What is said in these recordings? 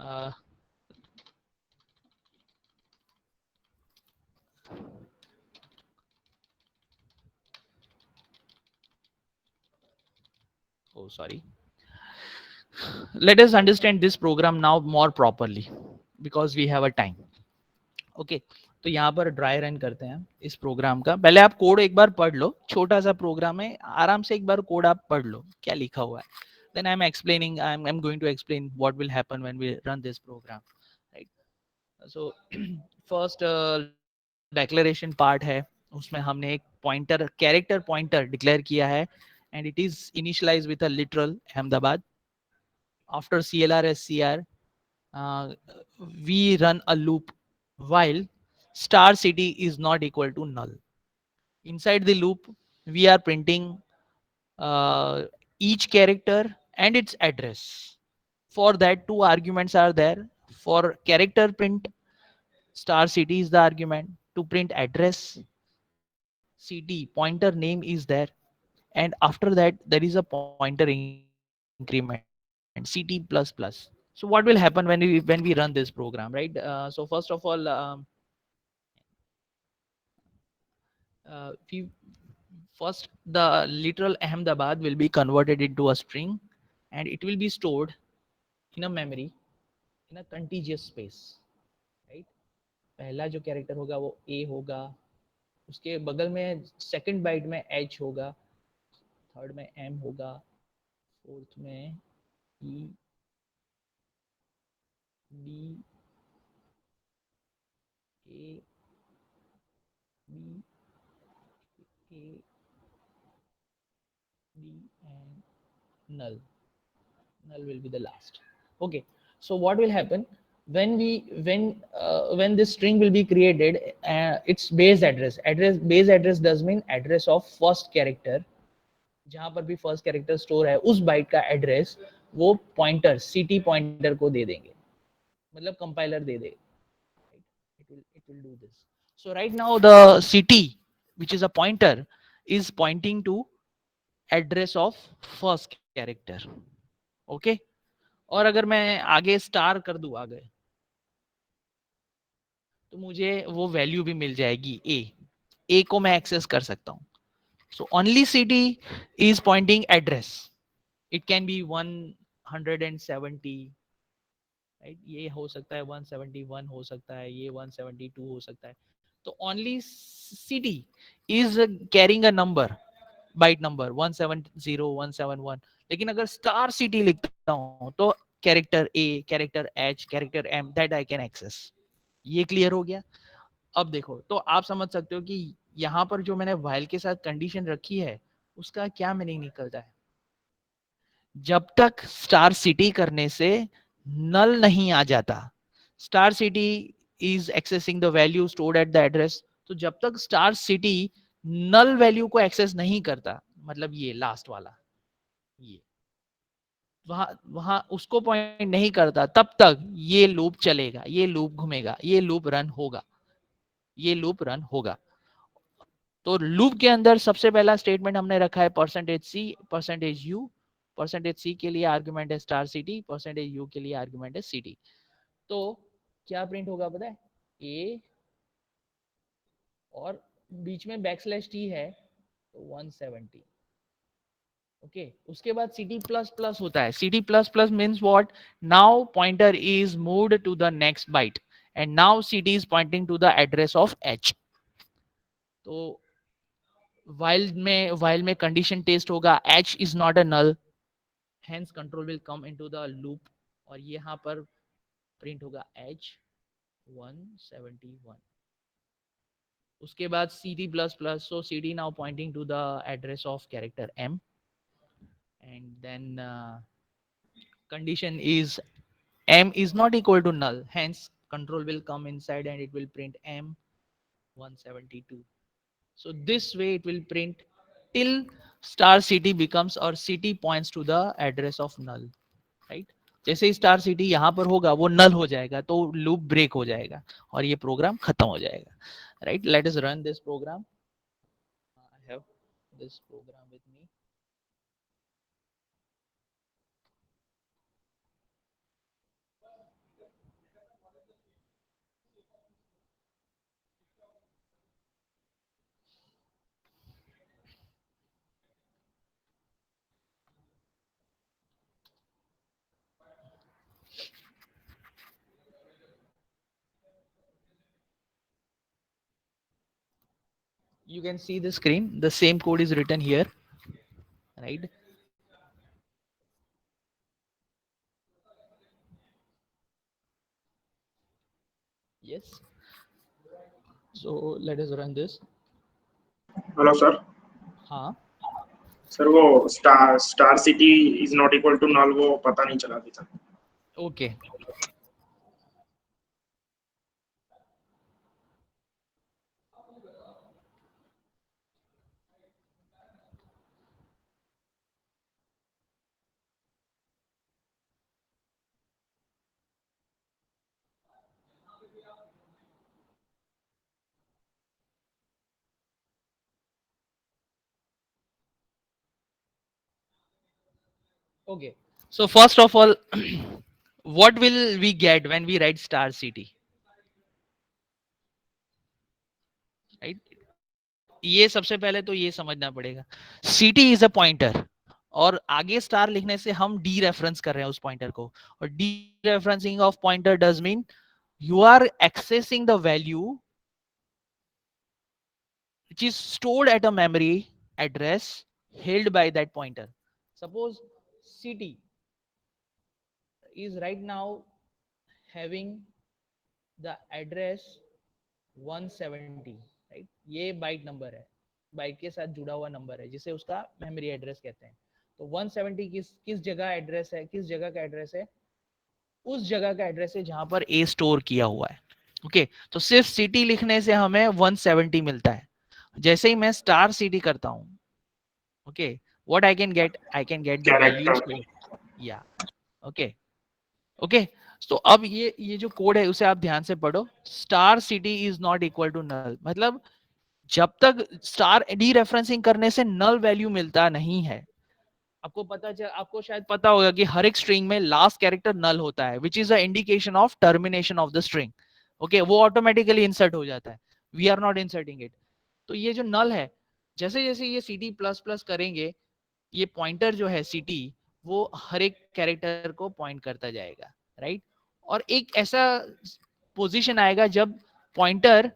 uh, oh sorry, let us understand this program now more properly because we have a time. Okay, तो यहाँ पर dry run करते हैं इस programme का। पहले आप कोड एक बार पढ़ लो, छोटा सा प्रोग्राम है, आराम से एक बार कोड आप पढ़ लो क्या लिखा हुआ है। Then I am explaining, I am going to explain what will happen when we run this program, right. So first declaration part है, उसमें हमने एक पॉइंटर, कैरेक्टर पॉइंटर डिक्लेयर किया है, and it is initialise with a literal Ahmedabad. After CLR SCR, we run a loop while star city is not equal to null. Inside the loop, we are printing uh, each character and its address. For that, two arguments are there. For character print, star city is the argument. To print address, city pointer name is there, and after that there is a pointer increment, CT++. So what will happen when we run this program, right? So first of all, we first the literal Ahmedabad will be converted into a string, and it will be stored in a memory in a contiguous space, right? पहला जो character होगा वो A होगा, उसके बगल में second bite में H होगा, थर्ड में M होगा, फोर्थ में E, D, A, B, A, D, and null. Null will be the last. Okay, so what will happen when we when this string will be created, its base address does mean address of first character, जहां पर भी first character store है उस bite का address वो pointer सीटी pointer को दे देंगे, मतलब कंपाइलर दे देगा, it will do this. So right now the ct, which is a pointer, is pointing to address of first character. Okay, और अगर मैं आगे स्टार कर दूं आगे, तो मुझे वो वैल्यू भी मिल जाएगी ए को मैं एक्सेस कर सकता हूं। So only city is pointing address, it can be 170, right, ये हो सकता है 171 हो सकता है, ये 172 हो सकता है। तो only city is carrying a number, byte number 170 171। लेकिन अगर स्टार सिटी लिखता हूं तो character A, character H, character M, that I can access. ये क्लियर हो गया। अब देखो तो आप समझ सकते हो कि यहाँ पर जो मैंने वाइल के साथ कंडीशन रखी है उसका क्या मीनिंग निकलता है। जब तक स्टार सिटी करने से नल नहीं आ जाता, star city is accessing the value stored at the address, तो जब तक स्टार सिटी नल वैल्यू को एक्सेस नहीं करता, मतलब ये लास्ट वाला, ये वहां वहां उसको पॉइंट नहीं करता, तब तक ये लूप चलेगा, ये लूप घूमेगा, ये लूप रन होगा, ये लूप रन होगा। तो लूप के अंदर सबसे पहला स्टेटमेंट हमने रखा है %c %u। %c के लिए आर्गुमेंट है स्टार सिटी, %u के लिए आर्गुमेंट है सिटी। तो क्या प्रिंट होगा पता है, ए और बीच में \t है तो 170। ओके, उसके बाद ct प्लस प्लस होता है, ct plus plus means what, now pointer is moved to the next byte, and now ct is pointing to the address of h। तो while में कंडीशन टेस्ट होगा h is not a null, hence control will come into the loop, और यहाँ पर print होगा h 171। उसके बाद cd plus plus, so cd now pointing to the address of character m, and then condition is m is not equal to null, hence control will come inside and it will print m 172. So this way it will print till star city becomes or city points to the address of null, right. जैसे ही star city यहाँ पर होगा वो नल हो जाएगा, तो loop break हो जाएगा और ये प्रोग्राम खत्म हो जाएगा, right. Let us run this program. I have this program with me. You can see the screen, the same code is written here, right? Yes. So let us run this. Hello sir. हाँ. Sir वो star city is not equal to null, वो पता नहीं चला अभी तक. Okay. Okay. So first of all, what will we get when we write star city, right? ये सबसे पहले तो ये समझना पड़ेगा, city is a pointer, और आगे स्टार लिखने से हम डी रेफरेंस कर रहे हैं उस पॉइंटर को, और D referencing of pointer does mean you are accessing the value which is stored at a memory address held by that pointer. Suppose city is right now having the address 170, right? ये bite number है, bite के साथ जुड़ा हुआ number है जिसे उसका memory address कहते हैं. तो 170 किस जगह एड्रेस है, किस जगह का एड्रेस है? उस जगह का एड्रेस है जहां पर ए स्टोर किया हुआ है. ओके, तो सिर्फ सिटी लिखने से हमें 170 मिलता है. जैसे ही मैं स्टार सिटी करता हूं, okay, what I can get the value character. Store. या ओके. ओके, तो अब ये जो कोड है उसे आप ध्यान से पढ़ो. Star city is not equal to null, मतलब जब तक स्टार डी रेफरेंसिंग करने से नल वैल्यू मिलता नहीं है. आपको शायद पता होगा कि हर एक स्ट्रिंग में लास्ट कैरेक्टर नल होता है, which is a indication of termination of the string. Okay, वो ऑटोमेटिकली इंसर्ट हो जाता है, we are not inserting it. तो ये जो नल है, जैसे जैसे ये ct प्लस प्लस करेंगे, ये पॉइंटर जो है ct, वो हर एक कैरेक्टर को पॉइंट करता जाएगा, राइट? और एक ऐसा पोजीशन आएगा जब पॉइंटर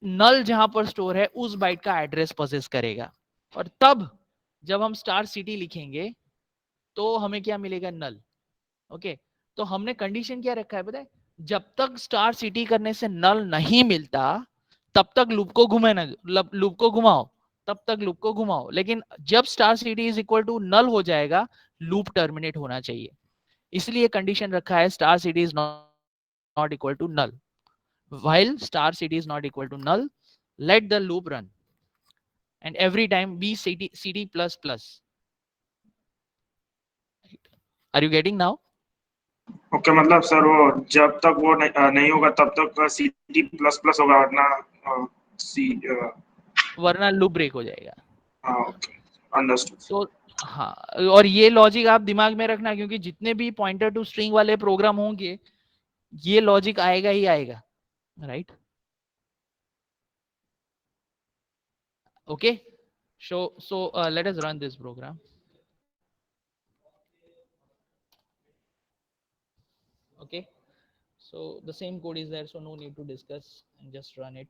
नल जहां पर स्टोर है उस बाइट का एड्रेस पोजेस करेगा, और तब जब हम स्टार सिटी लिखेंगे तो हमें क्या मिलेगा? नल. ओके, तो हमने कंडीशन क्या रखा है पता है? जब तक स्टार सिटी करने से नल नहीं मिलता तब तक लूप को घुमाए ना, लूप को घुमाओ, तब तक लूप को घुमाओ, लेकिन जब star city is equal to null हो जाएगा, लूप टर्मिनेट होना चाहिए. इसलिए कंडीशन रखा है star city is not equal to null. while star city is not equal to null, let the loop run and every time be cd plus plus. Are you getting now? Okay, मतलब sir वो जब तक वो नहीं होगा तब तक city plus plus होगा, वरना सी. वरना लूप ब्रेक हो जाएगा. हाँ, ओके, अंडरस्टूड. तो हाँ, और ये लॉजिक आप दिमाग में रखना, क्योंकि जितने भी पॉइंटर टू स्ट्रिंग वाले प्रोग्राम होंगे ये लॉजिक आएगा ही आएगा, right? Okay, so let us run this program. Okay, so the same code is there, so no need to discuss, and just run it.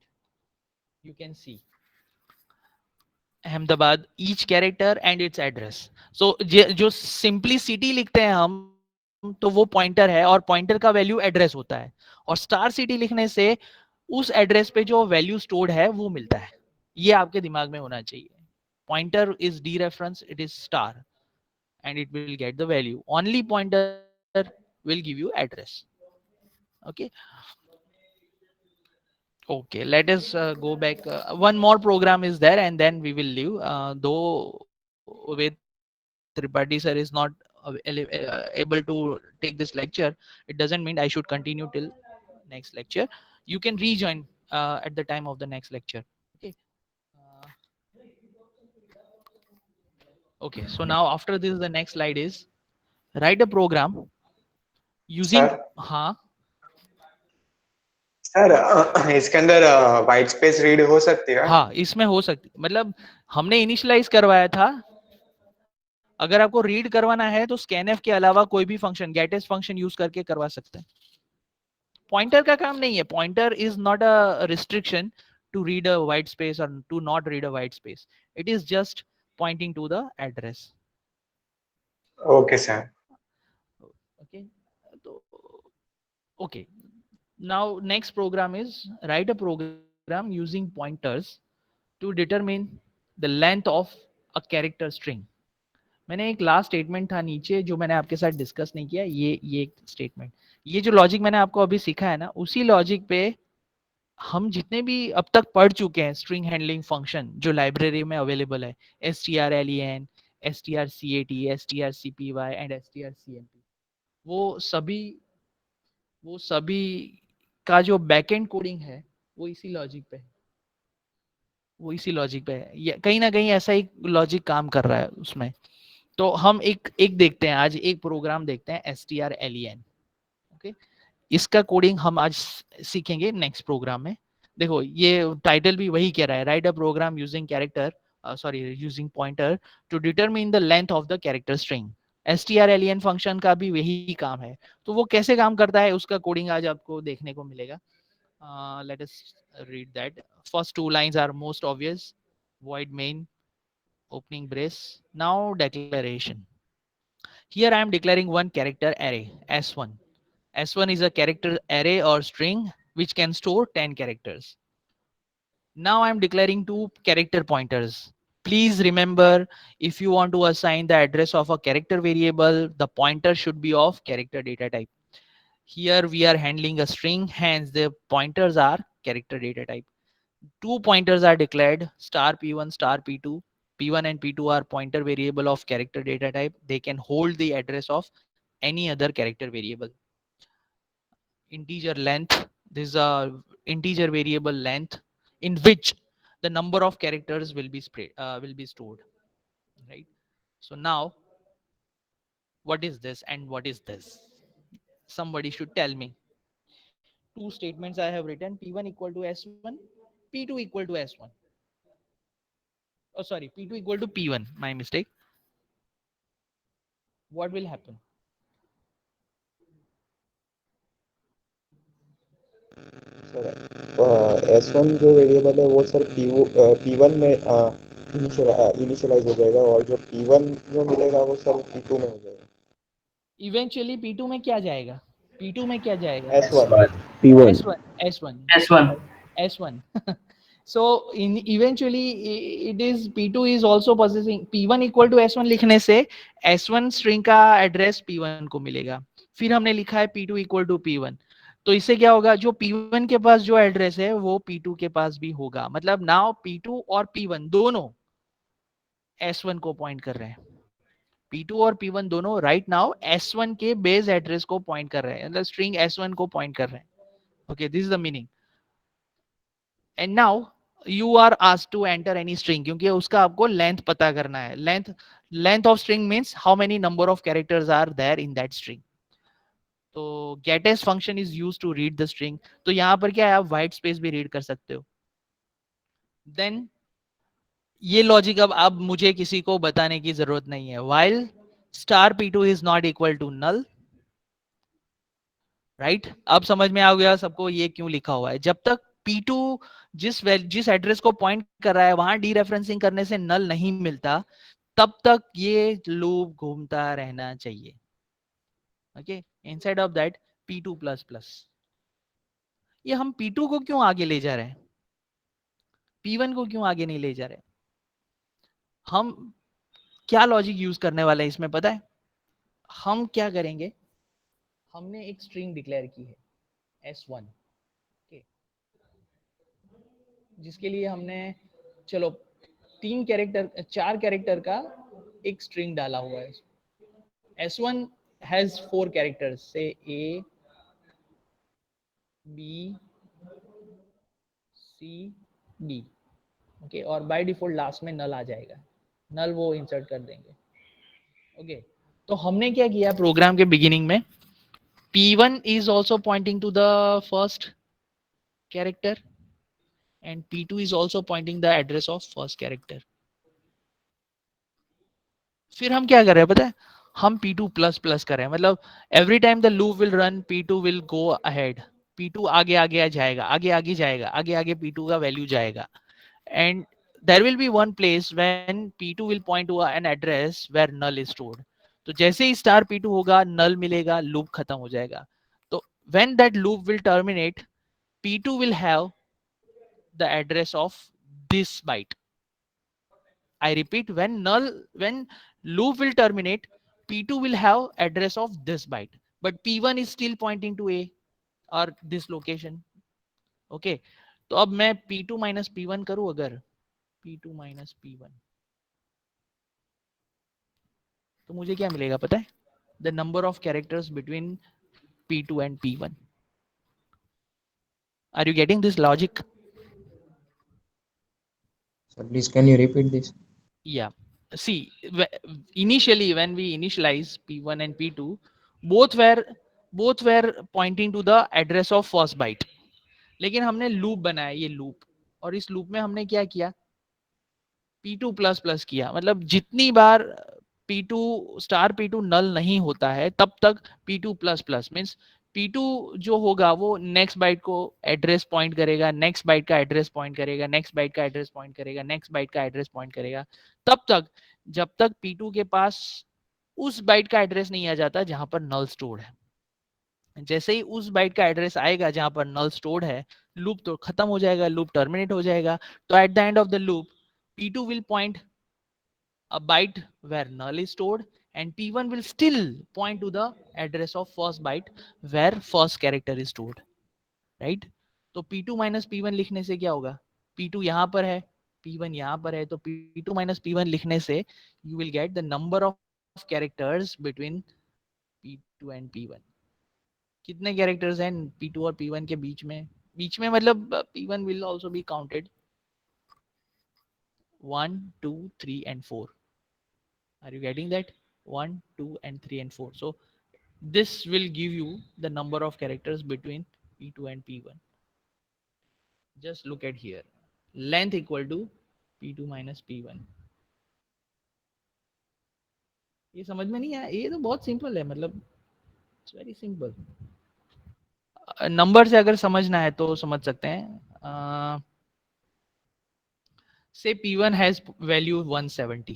You can see Ahmedabad, each character and its address. So जो simplicity लिखते हैं हम, तो वो pointer है और pointer का value address होता है, और स्टार सिटी लिखने से उस एड्रेस पे जो वैल्यू स्टोर्ड है वो मिलता है. ये आपके दिमाग में होना चाहिए. Pointer is D reference, it is star, and it will get the value. Only pointer will give you address. Okay. Okay, let us go back. One more program is there and then we will leave. Though with Tripathi sir is not able to take this lecture, it doesn't mean I should continue till next lecture. You can rejoin at the time of the next lecture. Okay. Uh, okay, so now after this, the next slide is write a program using. Sir हाँ. Sir इसके अंदर white space read हो सकती है? हाँ, इसमें हो सकती, मतलब हमने इनिशियलाइज करवाया था. अगर आपको रीड करवाना है तो scanf के अलावा कोई भी फंक्शन, गेटेस्ट फंक्शन यूज करके करवा सकते हैं. पॉइंटर का काम नहीं है, pointer is not a restriction to read a white space or to not read a white space. It is just pointing to the address. Okay, sir. Okay. So, okay. Now next program is write a program using pointers to determine the length of a character string. मैंने एक last statement था नीचे जो मैंने आपके साथ discuss नहीं किया, ये स्टेटमेंट, ये जो लॉजिक मैंने आपको अभी सीखा है ना, उसी लॉजिक पे हम जितने भी अब तक पढ़ चुके हैं स्ट्रिंग हैंडलिंग फंक्शन जो लाइब्रेरी में अवेलेबल है, strlen, strcat, strcpy and strcmp, वो सभी वो सभी का जो बैकएंड कोडिंग है वो इसी लॉजिक पे है, वो इसी लॉजिक पे है, कहीं ना कहीं ऐसा ही लॉजिक काम कर रहा है उसमें। तो हम एक एक देखते हैं, आज एक प्रोग्राम देखते हैं strlen। ओके, इसका कोडिंग हम आज सीखेंगे नेक्स्ट प्रोग्राम में। देखो ये टाइटल भी वही कह रहा है, right a program using character sorry using pointer to determine the length of the character string. strlen function का भी वही काम है। तो वो कैसे काम करता है उसका कोडिंग आज आपको देखने को मिलेगा। Let us read that. First two lines are most obvious, void main opening brace, now declaration. Here I am declaring one character array s1. S1 is a character array or string which can store 10 characters. Now I'm declaring two character pointers. Please remember, if you want to assign the address of a character variable, the pointer should be of character data type. Here we are handling a string, hence the pointers are character data type. Two pointers are declared, star p1, star p2. P1 and P2 are pointer variable of character data type. They can hold the address of any other character variable. Integer length, this is a integer variable length in which the number of characters will be will be stored, right? So now what is this and what is this? Somebody should tell me. Two statements I have written, p1 equal to s1, p2 equal to s1. Oh sorry, p2 equal to p1, my mistake. What will happen? Sir S1 जो variable है वो sir P1 में initialise हो जाएगा और जो P1 जो मिलेगा वो सर P2 में हो जाएगा। इवेंचुअली p2 में क्या जाएगा? p2 में क्या जाएगा? S1 P1. s1 S1. s1 so in eventually it is p2 is also possessing p1 equal to s1 लिखने से s1 स्ट्रिंग का एड्रेस p1 को मिलेगा। फिर हमने लिखा है p2 इक्वल टू p1, तो इससे क्या होगा, जो p1 के पास जो एड्रेस है वो p2 के पास भी होगा। मतलब नाउ p2 और p1 दोनों s1 को पॉइंट कर रहे हैं। p2 और p1 दोनों राइट नाउ s1 के बेस एड्रेस को पॉइंट कर रहे हैं, मतलब स्ट्रिंग s1 को पॉइंट कर रहे हैं। Okay, this is the meaning. And now you are asked to enter any string, क्योंकि उसका आपको लेंथ पता करना है। Length of string means how many number of characters are there in that string. तो gets function is used to read the string. तो यहां पर क्या है, आप व्हाइट स्पेस भी रीड कर सकते हो। देन ये लॉजिक अब मुझे किसी को बताने की जरूरत नहीं है। While star p2 is not equal to null, right? अब समझ में आ गया सबको ये क्यों लिखा हुआ है। जब तक p2 जिस एड्रेस को पॉइंट कर रहा है वहां डीरेफरेंसिंग करने से नल नहीं मिलता, तब तक ये लूप घूमता रहना चाहिए। Okay, inside of that p2 plus plus. ये हम p2 को क्यों आगे ले जा रहे हैं, p1 को क्यों आगे नहीं ले जा रहे? हम क्या लॉजिक यूज करने वाले हैं इसमें पता है? हम क्या करेंगे, हमने एक स्ट्रिंग डिक्लेयर की है s1, okay, जिसके लिए हमने चलो 4 कैरेक्टर का एक स्ट्रिंग डाला हुआ है। s1 हैज 4 कैरेक्टर्स से a b c d, okay, और बाय डिफॉल्ट लास्ट में नल आ जाएगा, नल वो इंसर्ट कर देंगे। ओके, तो हमने क्या किया प्रोग्राम के बिगिनिंग में, p1 is also pointing to the first character and p2 is also pointing the address of first character। फिर हम क्या कर रहे हैं पता है, हम p2 प्लस प्लस कर रहे हैं, मतलब every time the loop will run p2 will go ahead, P2 आगे आगे आ जाएगा, आगे आगे जाएगा, आगे आगे P2 का वैल्यू जाएगा, and there will be one place when P2 will point to an address where null is stored. तो जैसे ही स्टार P2 होगा, null मिलेगा, लूप खत्म हो जाएगा. तो when that loop will terminate, P2 will have the address of this byte. I repeat, when loop will terminate, P2 will have address of this byte, but P1 is still pointing to A or this location. Okay, तो अब मैं P2 minus P1 करूं, अगर P2 minus P1, तो मुझे क्या मिलेगा पता है? The number of characters between P2 and P1. Are you getting this logic? Sir, please can you repeat this? Yeah. See, initially when we initialize P1 and P2, both were pointing to the address of first byte. लेकिन हमने loop बनाया, ये loop, और इस loop में हमने क्या किया? P2 प्लस प्लस किया. मतलब जितनी बार P2 स्टार P2 नल नहीं होता है, तब तक P2 plus plus means P2 जो होगा वो नेक्स्ट बाइट को एड्रेस पॉइंट करेगा, नेक्स्ट बाइट का एड्रेस पॉइंट करेगा, नेक्स्ट बाइट का एड्रेस पॉइंट करेगा, नेक्स्ट बाइट का एड्रेस पॉइंट करेगा, तब तक जब तक P2 के पास उस बाइट का एड्रेस नहीं आ जाता जहां पर नल स्टोर्ड है. जैसे ही उस बाइट का एड्रेस आएगा जहां पर नल स्टोर्ड है, लूप तो खत्म हो जाएगा, लूप टर्मिनेट हो जाएगा. तो at the end of the loop P2 will point a byte where null is stored, and P1 will still point to the address of first byte where first character is stored, right? तो P2 minus P1 लिखने से क्या होगा? P2 यहाँ पर है, P1 यहाँ पर है, तो P2 minus P1 लिखने से you will get the number of characters between P2 and P1. कितने characters हैं P2 और P1 के बीच में? बीच में मतलब P1 will also be counted 1, 2, 3 and 4. Are you getting that? 1, 2 and 3 and 4. So this will give you the number of characters between P2 and P1. Just look at here. Length equal to P2 minus P1. ये समझ में नहीं आया? ये तो बहुत simple है, मतलब इट्स वेरी सिंपल. नंबर से अगर समझना है तो समझ सकते हैं. Say P1 has value 170.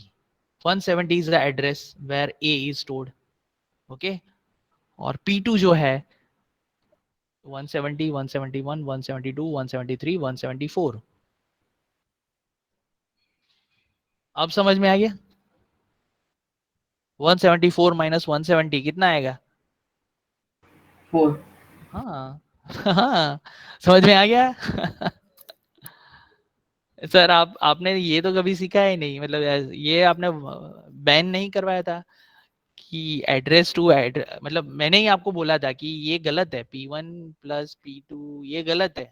170 is the address where A is stored. Okay, और P2 जो है 170, 171, 172, 173, 174. अब समझ में आ गया? 174 माइनस 170 कितना आएगा? 4. हाँ हाँ, समझ में आ गया? सर आपने ये तो कभी सीखा ही नहीं, मतलब ये आपने बैन नहीं करवाया था कि एड्रेस टू एड्रेस, मतलब मैंने ही आपको बोला था कि ये गलत है, P1 प्लस P2 ये गलत है,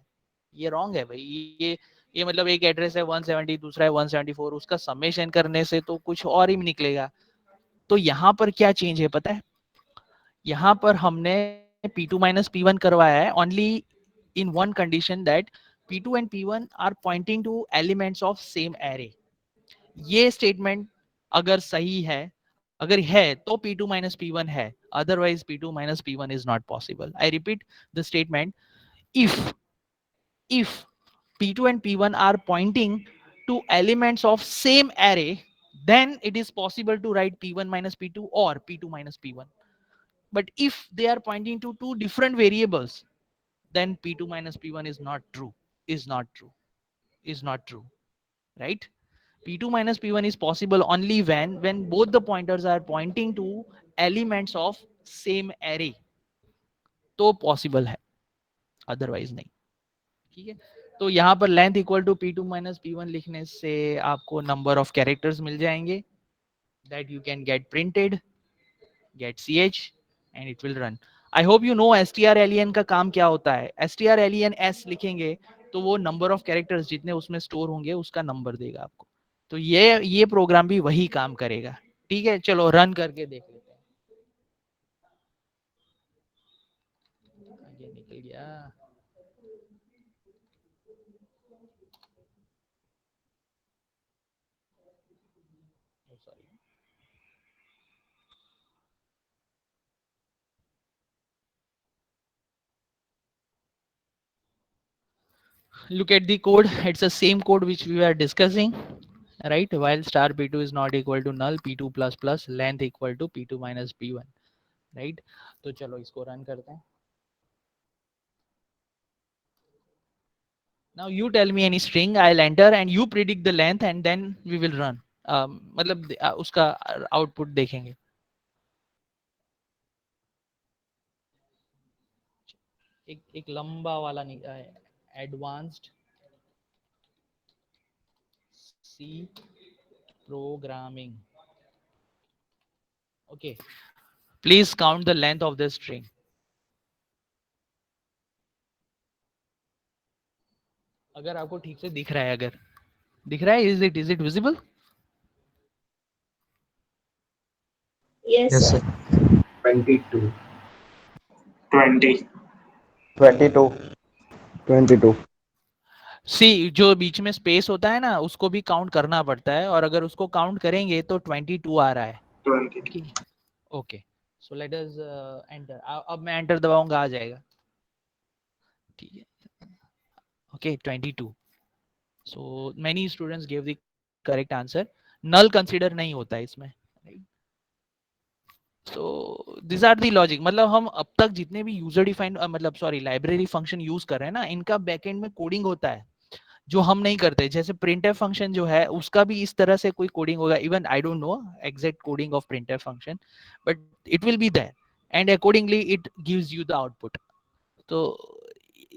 ये रॉन्ग है भाई. ये मतलब एक एड्रेस है 170, दूसरा है 174, उसका समेशन करने से तो कुछ और ही निकलेगा. तो यहाँ पर क्या चेंज है पता है? यहाँ पर हमने P2 माइनस P1 करवाया है only in one condition that P2 and P1 are pointing to elements of same array. ये स्टेटमेंट अगर सही है, अगर है तो P2 minus P1 है, otherwise P2 minus P1 is not possible. I repeat the statement: if P2 and P1 are pointing to elements of same array, then it is possible to write P1 minus P2 or P2 minus P1. But if they are pointing to two different variables, then P2 minus P1 is not true, is not true, is not true, right? P2 minus P1 is possible only when both the pointers are pointing to elements of same array, तो possible है, otherwise नहीं. ठीक है, तो यहाँ पर length equal to P2 minus P1 लिखने से आपको नंबर ऑफ कैरेक्टर्स मिल जाएंगे that you can get printed, get ch and it will run. I hope you know strlen का काम क्या होता है. strlen s लिखेंगे तो वो नंबर ऑफ कैरेक्टर्स जितने उसमें स्टोर होंगे उसका नंबर देगा आपको. तो ये प्रोग्राम भी वही काम करेगा. ठीक है, चलो रन करके देख लेते हैं. आगे निकल गया. Sorry. look at the code. It's the same code which we were discussing, right? While star p2 is not equal to null, p2 plus plus length equal to p2 minus p1, right? तो चलो इसको run करते हैं. Now you tell me any string, I'll enter and you predict the length and then we will run. मतलब उसका output देखेंगे. एक लंबा वाला advanced C programming. Okay, please count the length of this string. अगर आपको ठीक से दिख रहा है, अगर दिख रहा है, is it visible? Yes, Yes, sir. sir. 22. 20. 22. 22. सी जो बीच में स्पेस होता है ना, उसको भी काउंट करना पड़ता है, और अगर उसको काउंट करेंगे तो 22 आ रहा है. 20. Okay, so let us enter. अब मैं एंटर दबाऊंगा, आ जाएगा. ठीक है. Okay, 22. So many students give the correct answer. Null consider नहीं होता है इसमें. So this are the logic. मतलब हम अब तक जितने भी यूजर डिफाइंड मतलब सॉरी लाइब्रेरी फंक्शन यूज कर रहे हैं ना, इनका बैकएंड में कोडिंग होता है जो हम नहीं करते. जैसे printf फंक्शन जो है, उसका भी इस तरह से कोई कोडिंग होगा. Even I don't know exact coding of printf function, but it will be there and accordingly it gives you the output. तो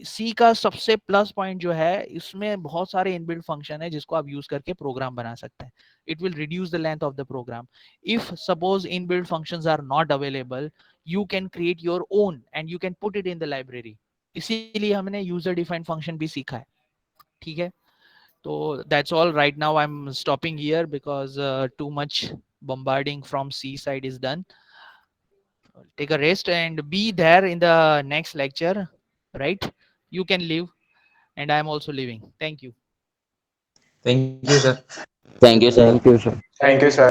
सी का सबसे प्लस पॉइंट जो है, इसमें बहुत सारे इनबिल्ट फंक्शन है जिसको आप यूज करके प्रोग्राम बना सकते हैं. It will reduce the length of the program. If suppose inbuilt functions are not available, you can create your own and you can put it in the library. इसीलिए हमने user defined function भी सीखा है. ठीक है. So that's all. Right now I'm stopping here because too much bombarding from C side is done. Take a rest and be there in the next lecture, right? You can leave and I'm also leaving. Thank you. Thank you, sir. Thank you, sir. Thank you, sir.